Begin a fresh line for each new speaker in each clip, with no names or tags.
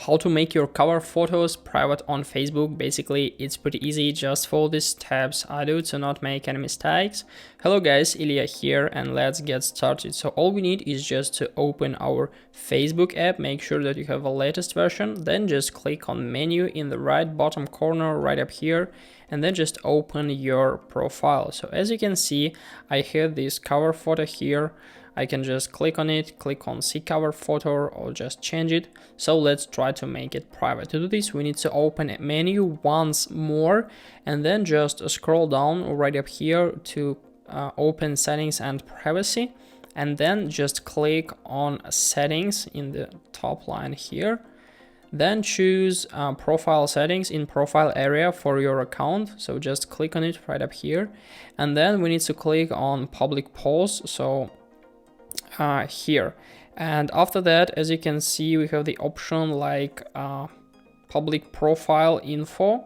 how to make your cover photos private on Facebook. Basically, it's pretty easy. Just follow these steps I do to not make any mistakes. Hello guys, Ilya here, and let's get started. So all we need is just to open our Facebook app. Make sure that you have the latest version. Then just click on menu in the right bottom corner right up here, and then just open your profile. So as you can see, I have this cover photo here. I can just click on it, click on see cover photo, or just change it. So let's try to make it private. To do this, we need to open a menu once more, and then just scroll down right up here to open settings and privacy, and then just click on settings in the top line here. Then choose profile settings in profile area for your account. So just click on it right up here, and then we need to click on public posts. So here, and after that, as you can see, we have the option like public profile info,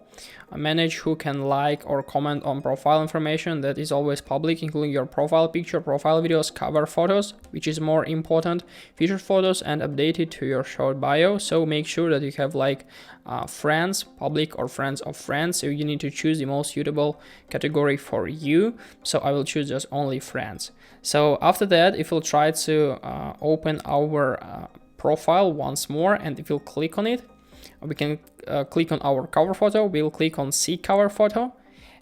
manage who can like or comment on profile information. That is always public, including your profile picture, profile videos, cover photos, which is more important, featured photos, and update it to your short bio. So make sure that you have like friends, public, or friends of friends. So you need to choose the most suitable category for you. So I will choose just only friends. So after that, if we'll try to open our profile once more, and if you'll click on it, we can click on our cover photo. We'll click on see cover photo,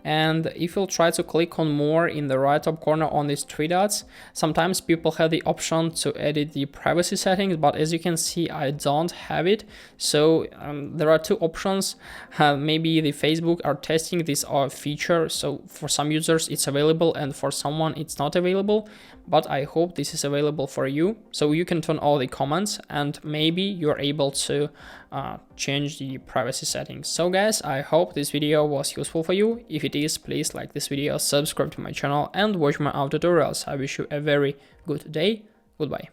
and if you'll try to click on more in the right top corner on these three dots, sometimes people have the option to edit the privacy settings, but as you can see, I don't have it. So there are two options. Maybe the Facebook are testing this feature, so for some users it's available and for someone it's not available, but I hope this is available for you. So you can turn all the comments, and maybe you're able to change the privacy settings. So guys, I hope this video was useful for you. If it is, please like this video, subscribe to my channel, and watch my other tutorials. I wish you a very good day. Goodbye.